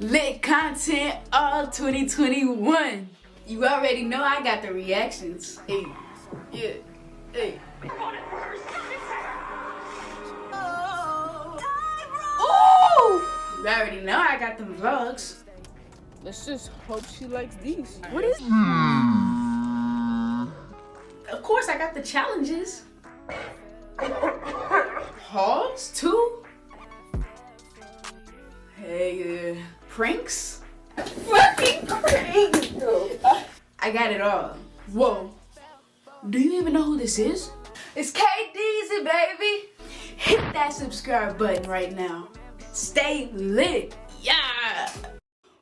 Lit content all 2021. You already know I got the reactions. Hey, yeah, hey. Ooh! You already know I got them vlogs. Let's just hope she likes these. What is? Of course, I got the challenges. Hauls too. Hey, pranks. Fucking pranks. I got it all. Whoa. Do you even know who this is? It's KDZ, baby. Hit that subscribe button right now. Stay lit. Yeah.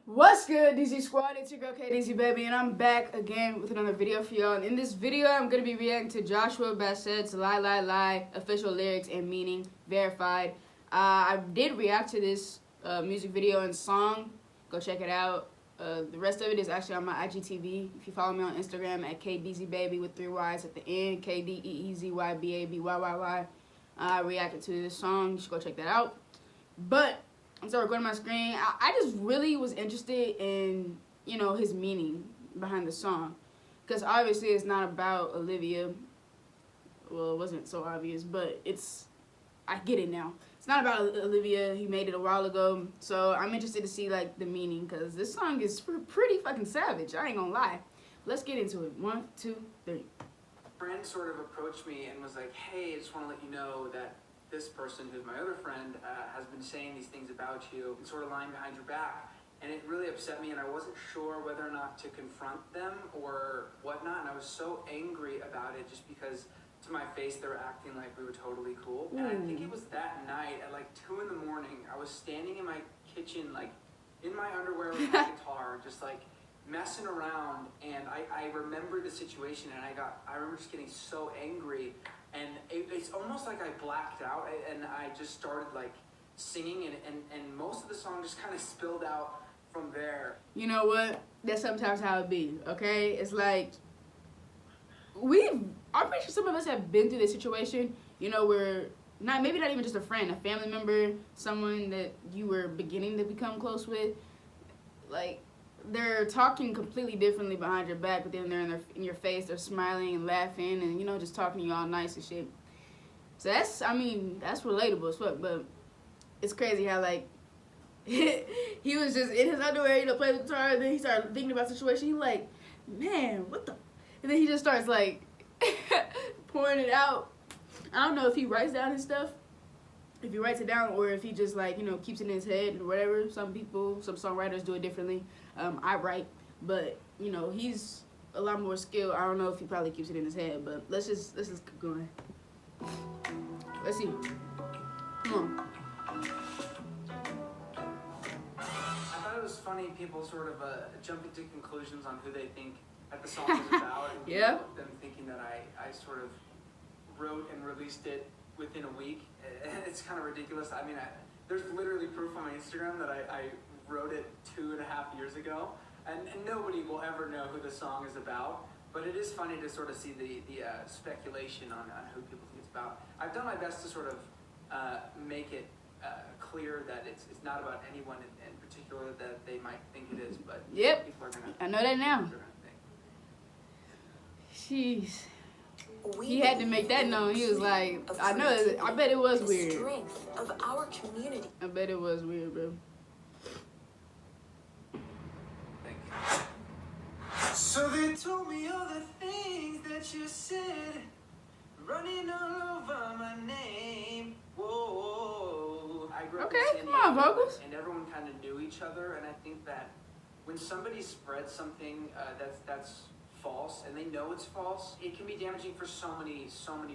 What's good, DZ Squad? It's your girl KDZ, baby, and I'm back again with another video for y'all. And in this video, I'm gonna be reacting to Joshua Bassett's "Lie Lie Lie" official lyrics and meaning verified. I did react to this music video and song. Go check it out. The rest of it is actually on my IGTV. If you follow me on Instagram at KDZBaby with 3 Y's at the end, KDEEZYBABYYY. I reacted to this song. You should go check that out. But I'm still recording my screen. I just really was interested in, you know, his meaning behind the song. Because obviously it's not about Olivia. Well, it wasn't so obvious, but I get it now. It's not about Olivia. He made it a while ago. So I'm interested to see, like, the meaning. Because this song is pretty fucking savage. I ain't gonna lie. Let's get into it. 1, 2, 3. A friend sort of approached me and was like, hey, I just want to let you know that this person, who's my other friend, has been saying these things about you and sort of lying behind your back. And it really upset me, and I wasn't sure whether or not to confront them or whatnot. And I was so angry about it just because to my face they were acting like we were totally cool. And I think it was that night at like 2 in the morning, I was standing in my kitchen, like in my underwear with my guitar, just like messing around. And I remember the situation, and I remember just getting so angry. And it's almost like I blacked out, and I just started like singing, and most of the song just kind of spilled out from there. You know what? That's sometimes how it be, okay? It's like, I'm pretty sure some of us have been through this situation, you know, where, maybe not even just a friend, a family member, someone that you were beginning to become close with, like, they're talking completely differently behind your back, but then they're in your face, they're smiling and laughing and, you know, just talking to you all nice and shit. So that's relatable as fuck, but it's crazy how, like, he was just in his underwear, you know, playing the guitar, and then he started thinking about the situation. He like, man, what the? And then he just starts, like, pouring it out. I don't know if he writes down his stuff, if he writes it down, or if he just, like, you know, keeps it in his head or whatever. Some songwriters do it differently. I write, but, you know, he's a lot more skilled. I don't know if he probably keeps it in his head, but let's just keep going. Let's see. Come on. I thought it was funny people sort of jumping to conclusions on who they think that the song is about. And yeah. Them thinking that I sort of wrote and released it within a week. It's kind of ridiculous. I mean, there's literally proof on my Instagram that I wrote it 2.5 years ago, and nobody will ever know who the song is about. But it is funny to sort of see the speculation on who people think it's about. I've done my best to sort of make it clear that it's not about anyone in particular that they might think it is, but yep, people are gonna. I know that now. Jeez. He had to make that known. He was like, I know. I bet it was weird. Strength of our community. I bet it was weird, bro. Thank you. So they told me all the things that you said, running all over my name. Whoa. I grew up in San come on, Diego, vocals. and everyone kind of knew each other, and I think that when somebody spreads something that's false, and they know it's false, it can be damaging for so many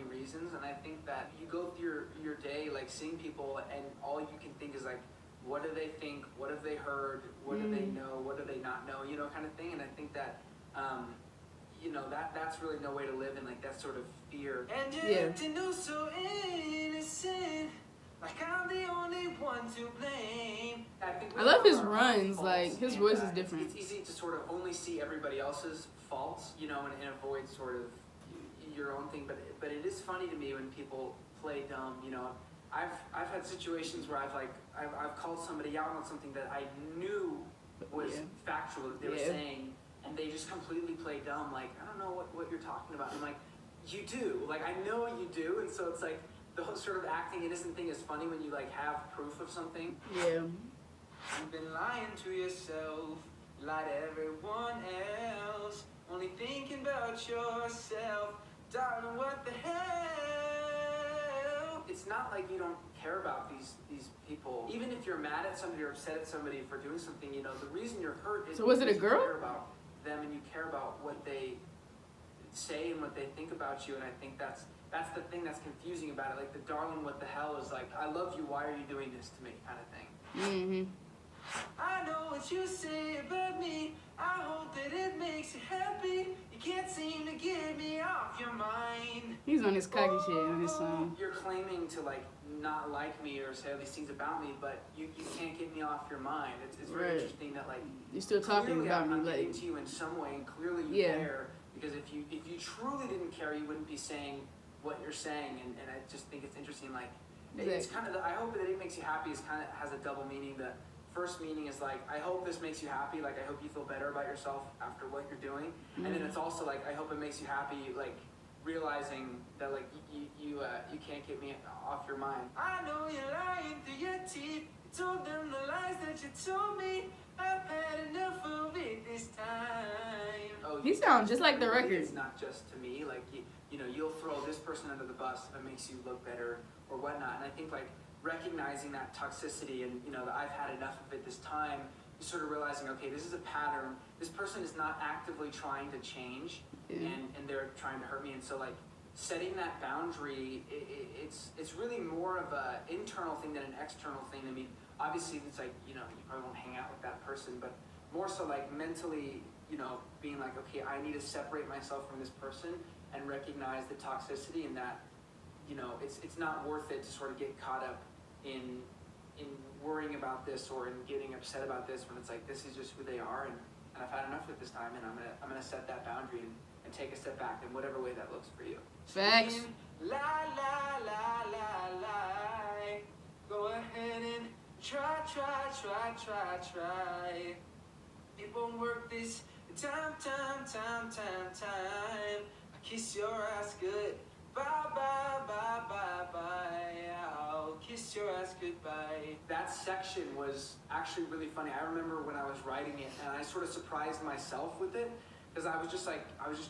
reasons. And I think that you go through your day like seeing people, and all you can think is like, what do they think, what have they heard, what do they know, what do they not know, you know, kind of thing. And I think that you know, that's really no way to live in, like that sort of fear. And you know, so innocent, like I'm the only one to blame. I love his runs, like his voice is different. It's easy to sort of only see everybody else's faults, you know, and avoid sort of your own thing. But it is funny to me when people play dumb, you know. I've had situations where I've called somebody out on something that I knew factual that they were saying, and they just completely play dumb, like, I don't know what you're talking about. And I'm like, you do. Like, I know you do. And so it's like, the whole sort of acting innocent thing is funny when you, like, have proof of something. Yeah. You've been lying to yourself, lie to everyone else, only thinking about yourself. Darling, what the hell? It's not like you don't care about these people. Even if you're mad at somebody or upset at somebody for doing something, you know, the reason you're hurt is so was it a girl? You care about them and you care about what they say and what they think about you. And I think that's the thing that's confusing about it. Like, the darling, what the hell is like, I love you, why are you doing this to me kind of thing. Mm-hmm. I know what you say about me. I hope that it makes you happy. You can't seem to get me off your mind. He's on his cocky shit on his song. You're claiming to, like, not like me or say all these things about me, but you can't get me off your mind. It's very interesting that, like, you're still talking about me, I'm like, getting to you in some way, and clearly you care. Because if you truly didn't care, you wouldn't be saying what you're saying. And I just think it's interesting. Like, it's kind of I hope that it makes you happy is kind of has a double meaning. The first meaning is like, I hope this makes you happy. Like, I hope you feel better about yourself after what you're doing. And then it's also like, I hope it makes you happy, like, realizing that, like, you can't get me off your mind. I know you're lying through your teeth. You told them the lies that you told me. I've had enough of it this time. Oh, he sounds just like the record. It's not just to me. Like, you know, you'll throw this person under the bus if it makes you look better or whatnot. And I think, like, recognizing that toxicity and, you know, that I've had enough of it this time, you're sort of realizing, okay, this is a pattern. This person is not actively trying to change, and they're trying to hurt me. And so, like, setting that boundary, it's really more of a internal thing than an external thing. I mean, obviously, it's like, you know, you probably won't hang out with that person, but more so, like, mentally, you know, being like, okay, I need to separate myself from this person and recognize the toxicity, and that, you know, it's not worth it to sort of get caught up in worrying about this or in getting upset about this when it's like, this is just who they are, and I've had enough of this time, and I'm gonna set that boundary and take a step back in whatever way that looks for you. Facts. La la la la la. Go ahead and try. It won't work this time. I kiss your ass good. Bye. I'll kiss your ass goodbye. That section was actually really funny. I remember when I was writing it, and I sort of surprised myself with it, because I was just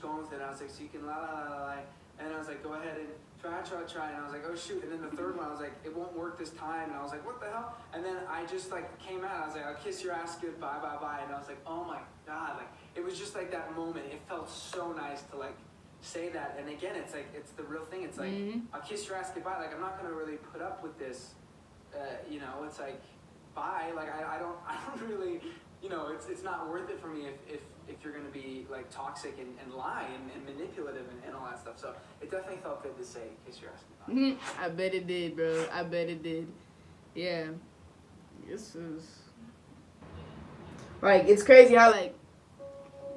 going with it, and I was like, so you can la, and I was like, go ahead and try, and I was like, oh shoot, and then the third one, I was like, it won't work this time, and I was like, what the hell? And then I just, like, came out, I was like, I'll kiss your ass goodbye, bye, and I was like, oh my god, like, it was just like that moment. It felt so nice to, like, say that. And again, it's like, it's the real thing. It's like, I'll kiss your ass goodbye. Like, I'm not gonna really put up with this. You know, it's like, bye. Like, I don't really, you know, it's not worth it for me if you're gonna be, like, toxic and lie and manipulative and all that stuff. So it definitely felt good to say kiss your ass goodbye. I bet it did, bro. I bet it did. Yeah. This is like, it's crazy how, like,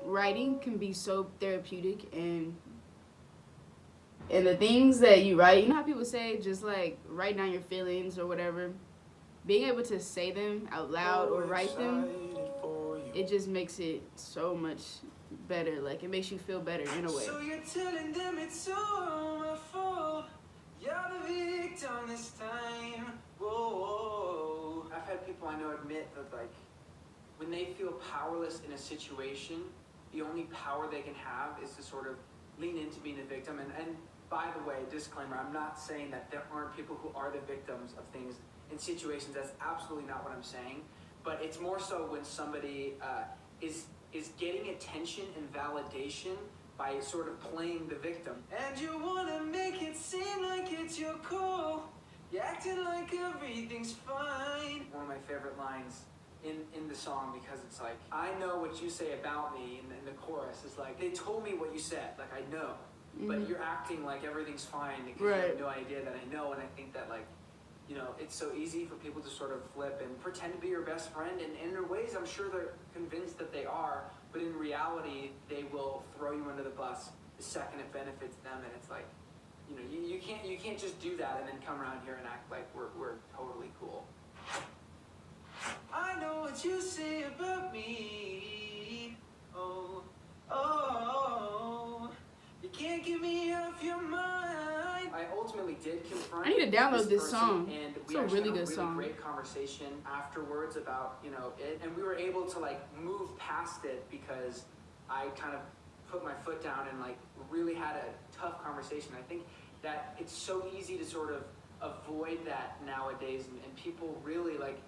writing can be so therapeutic, and the things that you write, you know how people say, just, like, write down your feelings or whatever, being able to say them out loud or write them, it just makes it so much better. Like, it makes you feel better in a way. So you're telling them it's all my fault. You're the victim this time. Whoa. I've had people I know admit that, like, when they feel powerless in a situation, the only power they can have is to sort of lean into being a victim. And by the way, disclaimer, I'm not saying that there aren't people who are the victims of things in situations. That's absolutely not what I'm saying. But it's more so when somebody is getting attention and validation by sort of playing the victim. And you want to make it seem like it's your call. You're acting like everything's fine. One of my favorite lines in the song, because it's like, I know what you say about me, and the chorus is like, they told me what you said, like, I know, but you're acting like everything's fine because you have no idea that I know. And I think that, like, you know, it's so easy for people to sort of flip and pretend to be your best friend, and in their ways, I'm sure they're convinced that they are, but in reality, they will throw you under the bus the second it benefits them. And it's like, you know, you can't just do that and then come around here and act like we're totally cool. I know what you say about me. we did confront. I need to download this person, song. And It's we a actually really had a good really song. great conversation afterwards about, you know, it, and we were able to like move past it because I kind of put my foot down and like really had a tough conversation. I think that it's so easy to sort of avoid that nowadays, and people really like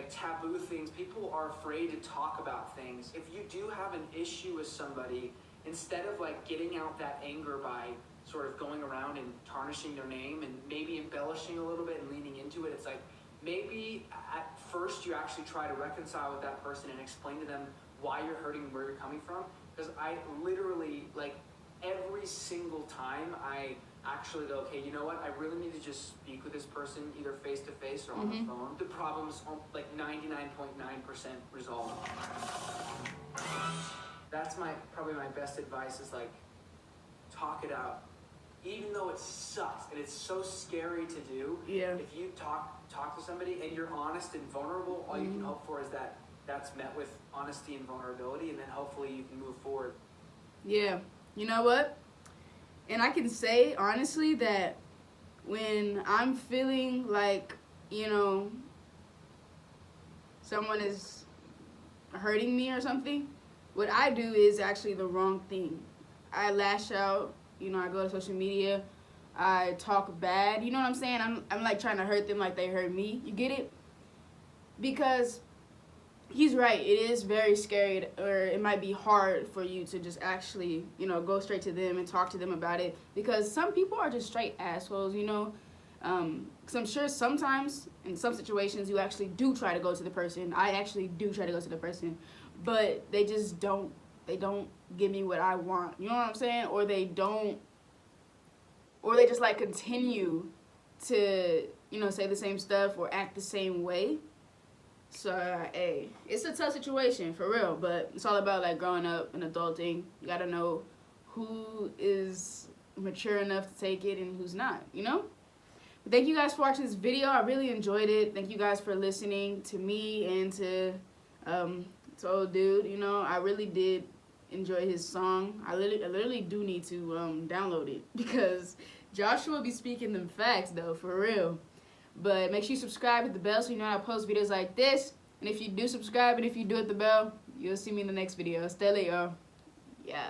taboo things. People are afraid to talk about things. If you do have an issue with somebody, instead of like getting out that anger by sort of going around and tarnishing their name and maybe embellishing a little bit and leaning into it, it's like maybe at first you actually try to reconcile with that person and explain to them why you're hurting and where you're coming from. Because I literally, like, every single time I actually go, okay, you know what, I really need to just speak with this person either face to face or on the phone. The problem's like 99.9% resolved. That's probably my best advice is like, talk it out. Even though it sucks and it's so scary to do, Yeah. if you talk to somebody and you're honest and vulnerable, all you can hope for is that that's met with honesty and vulnerability, and then hopefully you can move forward. Yeah. You know what? And I can say honestly that when I'm feeling like, you know, someone is hurting me or something, what I do is actually the wrong thing. I lash out, you know, I go to social media, I talk bad, you know what I'm saying? I'm like trying to hurt them like they hurt me. You get it? Because he's right, it is very scary, or it might be hard for you to just actually, you know, go straight to them and talk to them about it, because some people are just straight assholes, you know. Because I'm sure sometimes in some situations you actually do try to go to the person. I actually do try to go to the person, but they just don't give me what I want, you know what I'm saying? Or they just like continue to, you know, say the same stuff or act the same way. So, hey, it's a tough situation, for real, but it's all about, like, growing up and adulting. You gotta know who is mature enough to take it and who's not, you know? But thank you guys for watching this video. I really enjoyed it. Thank you guys for listening to me and to old dude, you know? I really did enjoy his song. I literally do need to download it, because Joshua be speaking them facts, though, for real. But make sure you subscribe, hit the bell so you know I post videos like this. And if you do subscribe and if you do hit the bell, you'll see me in the next video. Stay late, y'all. Yeah.